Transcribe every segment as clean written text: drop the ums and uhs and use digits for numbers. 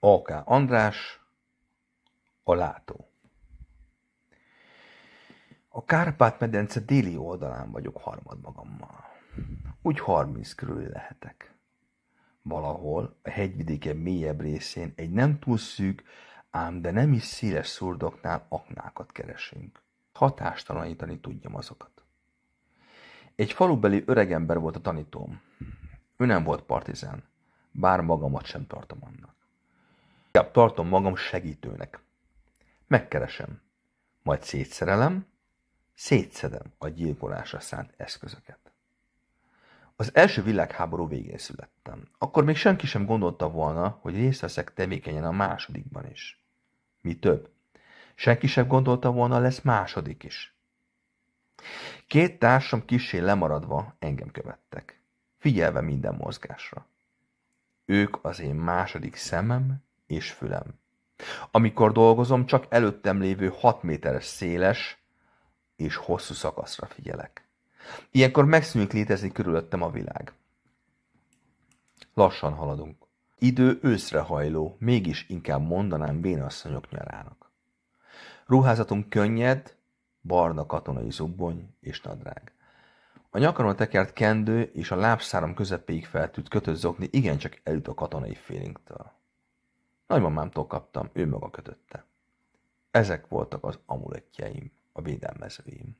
A.K. András, a látó. A Kárpát-medence déli oldalán vagyok harmadmagammal. Úgy 30 körül lehetek. Valahol a hegyvidéken mélyebb részén egy nem túl szűk, ám de nem is széles szurdoknál aknákat keresünk. Hatástalanítani tudjam azokat. Egy falubeli öregember volt a tanítóm. Ő nem volt partizán, bár magamat sem tartom annak. Inkább tartom magam segítőnek. Megkeresem, majd szétszerelem, szétszedem a gyilkolásra szánt eszközöket. Az első világháború végén születtem. Akkor még senki sem gondolta volna, hogy részt veszek tevékenyen a másodikban is. Mi több, senki sem gondolta volna, lesz második is. Két társam kissé lemaradva engem követtek, figyelve minden mozgásra. Ők az én második szemem és fülem. Amikor dolgozom, csak előttem lévő 6 méteres széles és hosszú szakaszra figyelek. Ilyenkor megszűnik létezni körülöttem a világ. Lassan haladunk. Idő őszre hajló, mégis inkább mondanám vénasszonyok nyarának. Ruházatunk könnyed, barna katonai zubbony és nadrág. A nyakaron tekert kendő és a lábszáram közepéig feltűnt kötött zokni igencsak elüt a katonai félingtől. Nagymamámtól kaptam, ő maga kötötte. Ezek voltak az amulettjeim, a védelmezőim.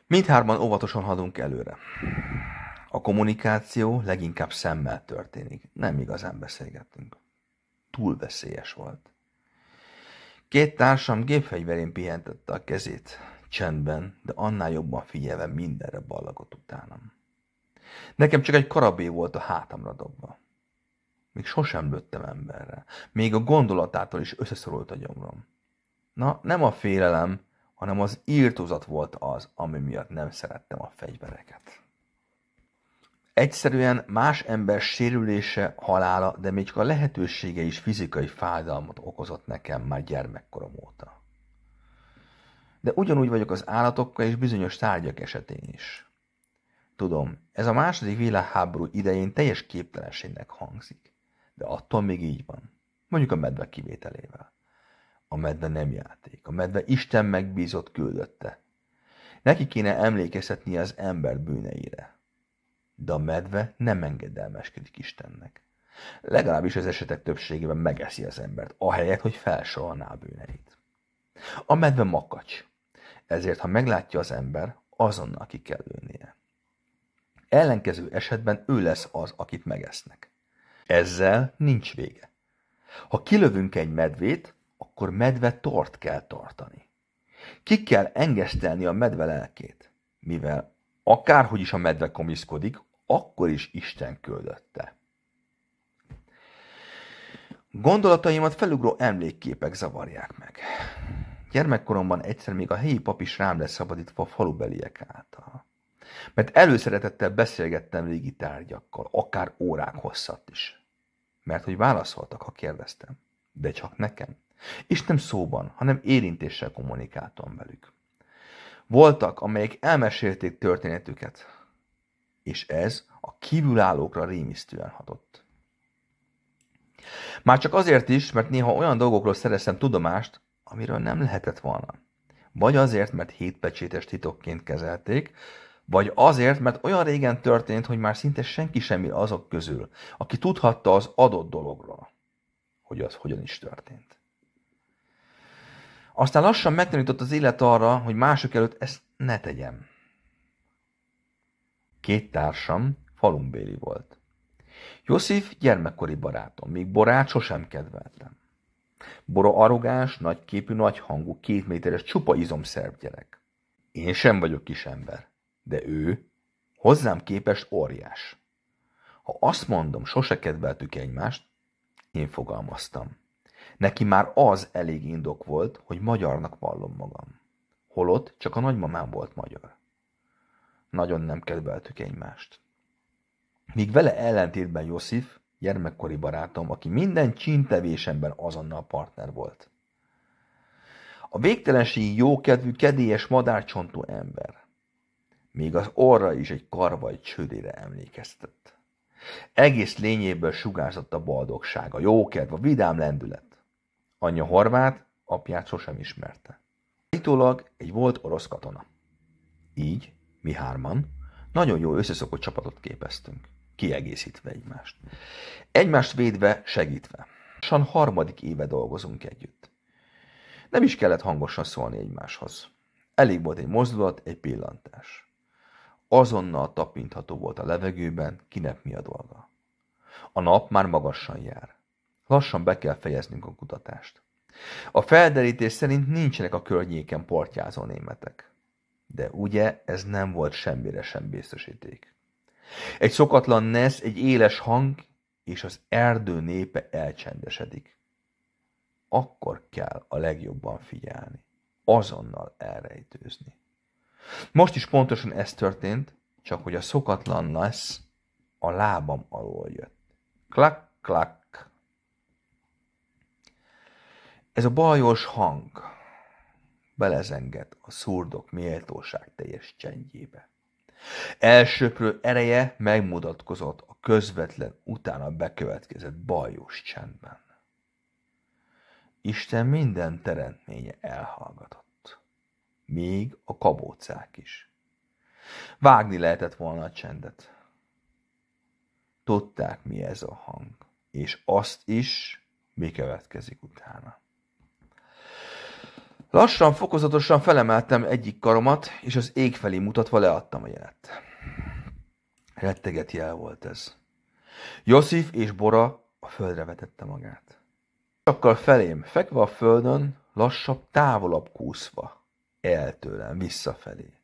Mindhárman óvatosan haladunk előre. A kommunikáció leginkább szemmel történik, nem igazán beszélgettünk. Túl veszélyes volt. Két társam gépfegyverén pihentette a kezét, csendben, de annál jobban figyelve mindenre ballagott utánam. Nekem csak egy karabé volt a hátamra dobva. Még sosem lőttem emberre, még a gondolatától is összeszorult a gyomrom. Na, nem a félelem, hanem az írtózat volt az, ami miatt nem szerettem a fegyvereket. Egyszerűen más ember sérülése, halála, de még csak a lehetősége is fizikai fájdalmat okozott nekem már gyermekkorom óta. De ugyanúgy vagyok az állatokkal és bizonyos tárgyak esetén is. Tudom, ez a második világháború idején teljes képtelenségnek hangzik, de attól még így van. Mondjuk a medve kivételével. A medve nem játék. A medve Isten megbízott küldötte. Neki kéne emlékeztetni az ember bűneire. De a medve nem engedelmeskedik Istennek. Legalábbis az esetek többségében megeszi az embert, ahelyett, hogy felsorolná a bűneit. A medve makacs. Ezért, ha meglátja az ember, azonnal ki kell lőnie. Ellenkező esetben ő lesz az, akit megesznek. Ezzel nincs vége. Ha kilövünk egy medvét, akkor medve tort kell tartani. Ki kell engesztelni a medve lelkét, mivel akárhogy is a medve komiszkodik, akkor is Isten küldötte. Gondolataimat felugró emlékképek zavarják meg. Gyermekkoromban egyszer még a helyi pap is rám lesz szabadítva a falubeliek által. Mert előszeretettel beszélgettem régi tárgyakkal, akár órák hosszat is. Mert hogy válaszoltak, ha kérdeztem. De csak nekem. És nem szóban, hanem érintéssel kommunikáltam velük. Voltak, amelyek elmesélték történetüket. És ez a kívülállókra rémisztően hatott. Már csak azért is, mert néha olyan dolgokról szereztem tudomást, amiről nem lehetett volna. Vagy azért, mert hétpecsétes titokként kezelték, vagy azért, mert olyan régen történt, hogy már szinte senki sem él azok közül, aki tudhatta az adott dologról, hogy az hogyan is történt. Aztán lassan megtanított az élet arra, hogy mások előtt ezt ne tegyem. Két társam falumbéli volt. Josif gyermekkori barátom, míg Borát sosem kedveltem. Bora arrogáns, nagyképű, nagyhangú, 2 méteres, csupa izomszerv gyerek. Én sem vagyok kis ember, de ő hozzám képest óriás. Ha azt mondom, sose kedveltük egymást, én fogalmaztam. Neki már az elég indok volt, hogy magyarnak vallom magam. Holott csak a nagymamám volt magyar. Nagyon nem kedveltük egymást. Míg vele ellentétben Josif, gyermekkori barátom, aki minden csíntevésemben azonnal partner volt. A végtelenségi jókedvű, kedélyes, madárcsontú ember. Még az orra is egy karvaj csődére emlékeztet. Egész lényéből sugárzott a boldogság, a jókedv, a vidám lendület. Anyja horvát, apját sosem ismerte. Állítólag egy volt orosz katona. Így mi hárman nagyon jó összeszokott csapatot képeztünk, kiegészítve egymást. Egymást védve, segítve. Lassan harmadik éve dolgozunk együtt. Nem is kellett hangosan szólni egymáshoz. Elég volt egy mozdulat, egy pillantás. Azonnal tapintható volt a levegőben, kinek mi a dolga. A nap már magasan jár. Lassan be kell fejeznünk a kutatást. A felderítés szerint nincsenek a környéken portyázó németek. De ugye ez nem volt semmire sem biztosíték. Egy szokatlan nesz, egy éles hang, és az erdő népe elcsendesedik. Akkor kell a legjobban figyelni. Azonnal elrejtőzni. Most is pontosan ez történt, csak hogy a szokatlan nesz a lábam alól jött. Klak, klak. Ez a bajos hang belezengett a szurdok méltóság teljes csendjébe. Elsöprő ereje megmutatkozott a közvetlen utána bekövetkezett bajos csendben. Isten minden teremtménye elhallgatott. Még a kabócák is. Vágni lehetett volna a csendet. Tudták, mi ez a hang, és azt is, mi következik utána. Lassan, fokozatosan felemeltem egyik karomat, és az ég felé mutatva leadtam a jelet. Retteget jel volt ez. Josif és Bora a földre vetette magát. Sakkal felém, fekve a földön, lassabb, távolabb kúszva, el tőlem, visszafelé.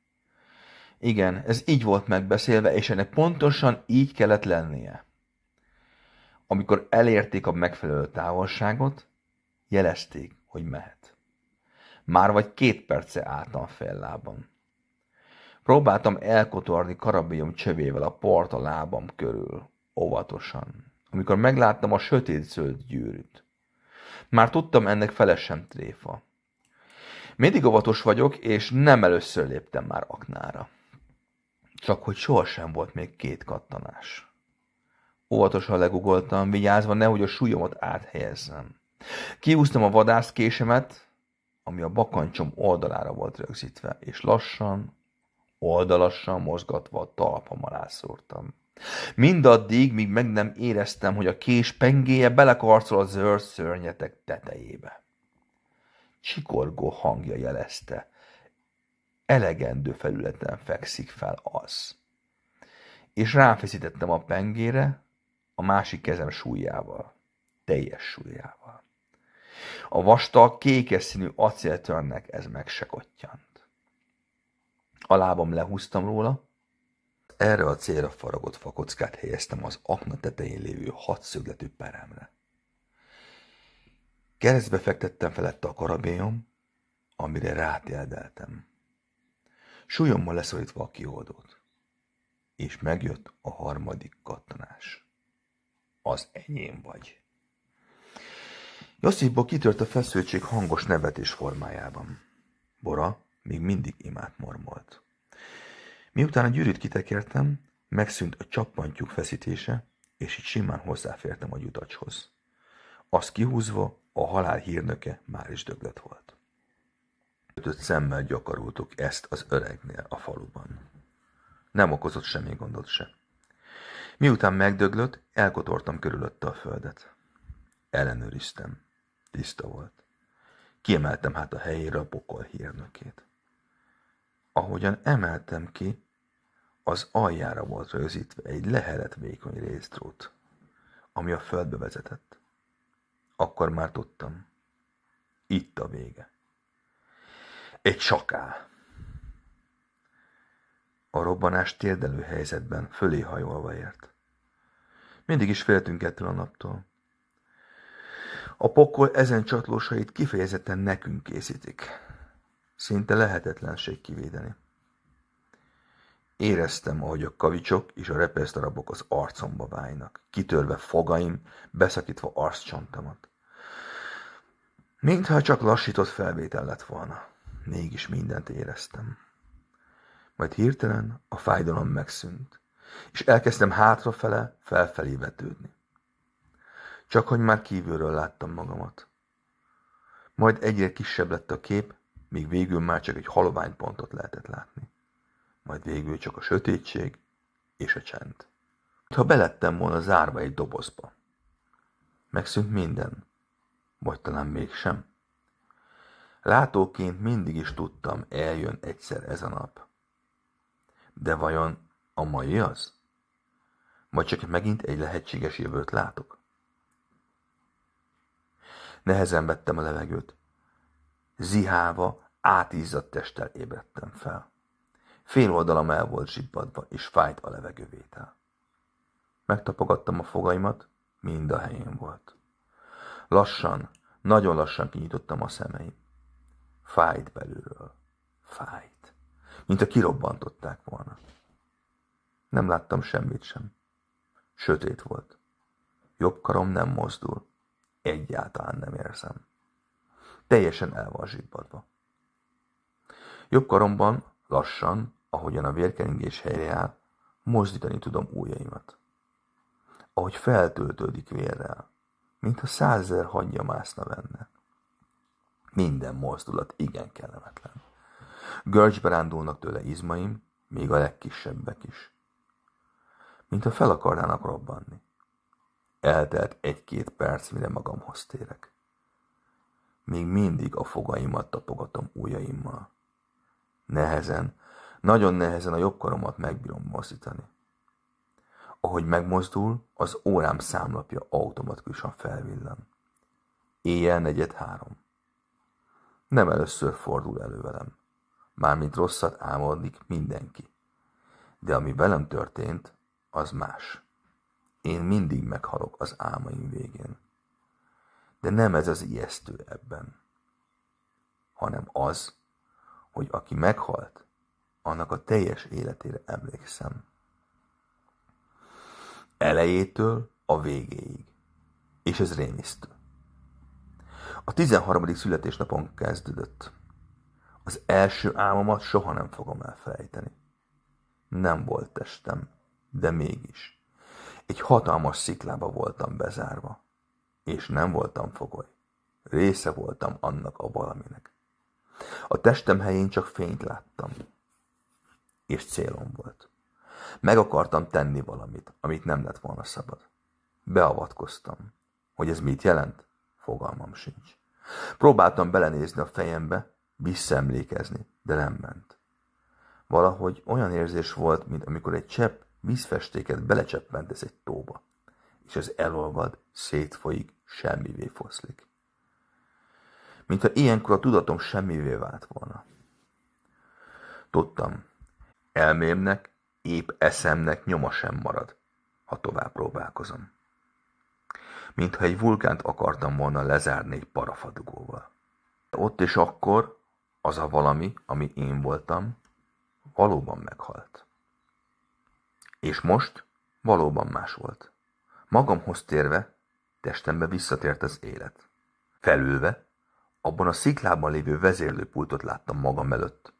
Igen, ez így volt megbeszélve, és ennek pontosan így kellett lennie. Amikor elérték a megfelelő távolságot, jelezték, hogy mehet. Már vagy 2 perce álltam fél lábon. Próbáltam elkotorni karabélyom csövével a port a lábam körül, óvatosan, amikor megláttam a sötétzöld gyűrűt. Már tudtam, ennek fele sem tréfa. Mindig óvatos vagyok, és nem először léptem már aknára. Csak hogy sohasem volt még 2 kattanás. Óvatosan legugoltam, vigyázva nehogy a súlyomat áthelyezzem. Kihúztam a vadászkésemet, ami a bakancsom oldalára volt rögzítve, és lassan, oldalassan mozgatva a talpam alá szúrtam. Mindaddig, míg meg nem éreztem, hogy a kés pengéje belekarcol a zöld szörnyetek tetejébe. Csikorgó hangja jelezte. Elegendő felületen fekszik fel az. És ráfeszítettem a pengére a másik kezem súlyával. Teljes súlyával. A vastag, kékes színű acéltörnek ez meg se kottyant. A lábam lehúztam róla, erre a célra faragott fakockát helyeztem az akna tetején lévő 6 szögletű peremre. Keresztbe fektettem felette a karabélyom, amire rátéldeltem. Súlyommal leszorítva a kioldót. És megjött a harmadik kattanás. Az enyém vagy. Josifból kitört a feszültség hangos nevetés formájában. Bora még mindig imát mormolt. Miután a gyűrűt kitekertem, megszűnt a csappantyúk feszítése, és így simán hozzáfértem a gyutacshoz. Azt kihúzva, a halál hírnöke már is döglött volt. Ötöt szemmel gyakoroltuk ezt az öregnél a faluban. Nem okozott semmi gondot se. Miután megdöglött, elkotortam körülötte a földet. Ellenőriztem. Tiszta volt. Kiemeltem hát a helyére a pokol hírnökét. Ahogyan emeltem ki, az aljára volt rögzítve egy lehelet vékony részdrót, ami a földbe vezetett. Akkor már tudtam. Itt a vége. Egy sakál. A robbanás térdelő helyzetben fölé hajolva ért. Mindig is féltünk ettől a naptól. A pokol ezen csatlósait kifejezetten nekünk készítik. Szinte lehetetlenség kivédeni. Éreztem, ahogy a kavicsok és a repeszdarabok az arcomba válnak, kitörve fogaim, beszakítva arccsontomat. Mintha csak lassított felvétel lett volna. Mégis mindent éreztem. Majd hirtelen a fájdalom megszűnt, és elkezdtem hátrafele, felfelé vetődni. Csak hogy már kívülről láttam magamat. Majd egyre kisebb lett a kép, míg végül már csak egy halovány pontot lehetett látni. Majd végül csak a sötétség és a csend. Ha belettem volna zárva egy dobozba. Megszűnt minden. Vagy talán mégsem. Látóként mindig is tudtam, eljön egyszer ez a nap. De vajon a mai az? Vagy csak megint egy lehetséges jövőt látok? Nehezen vettem a levegőt. Zihálva, átizzadt testtel ébredtem fel. Fél oldalam el volt zsibbadva, és fájt a levegővétel. Megtapogattam a fogaimat, mind a helyén volt. Lassan, nagyon lassan kinyitottam a szemeim. Fájt belülről. Fájt. Mintha kirobbantották volna. Nem láttam semmit sem. Sötét volt. Jobb karom nem mozdul. Egyáltalán nem érzem. Teljesen el van zsibbadva. Jobb karomban lassan, ahogyan a vérkeringés helyreáll, mozdítani tudom ujjaimat. Ahogy feltöltődik vérrel, mintha 100 000 hangya mászna benne. Minden mozdulat igen kellemetlen. Görcsbe rándulnak tőle izmaim, még a legkisebbek is. Mintha fel akarnának robbanni. Eltelt 1-2 perc, mire magamhoz térek. Még mindig a fogaimat tapogatom ujjaimmal. Nehezen, nagyon nehezen a jobb karomat megbírom mozdítani. Ahogy megmozdul, az órám számlapja automatikusan felvillan. Éjjel 4:45. Nem először fordul elő velem. Mármint rosszat álmodik mindenki. De ami velem történt, az más. Én mindig meghalok az álmaim végén. De nem ez az ijesztő ebben, hanem az, hogy aki meghalt, annak a teljes életére emlékszem. Elejétől a végéig. És ez rémisztő. A 13. születésnapon kezdődött. Az első álmomat soha nem fogom elfelejteni. Nem volt testem, de mégis. Egy hatalmas sziklába voltam bezárva. És nem voltam fogoly. Része voltam annak a valaminek. A testem helyén csak fényt láttam. És célom volt. Meg akartam tenni valamit, amit nem lett volna szabad. Beavatkoztam. Hogy ez mit jelent? Fogalmam sincs. Próbáltam belenézni a fejembe, visszaemlékezni, de nem ment. Valahogy olyan érzés volt, mint amikor egy csepp vízfestéket belecseppentesz egy tóba, és az elolvad, szétfolyik, semmivé foszlik. Mintha ilyenkor a tudatom semmivé vált volna. Tudtam, elmémnek, épp eszemnek nyoma sem marad, ha tovább próbálkozom. Mintha egy vulkánt akartam volna lezárni egy parafadugóval. Ott és akkor az a valami, ami én voltam, valóban meghalt. És most valóban más volt. Magamhoz térve, testembe visszatért az élet. Felülve, abban a sziklában lévő vezérlőpultot láttam magam előtt.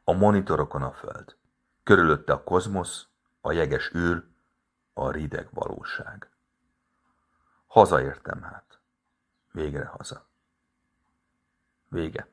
A monitorokon a föld. Körülötte a kozmosz, a jeges űr, a rideg valóság. Hazaértem hát. Végre haza. Vége.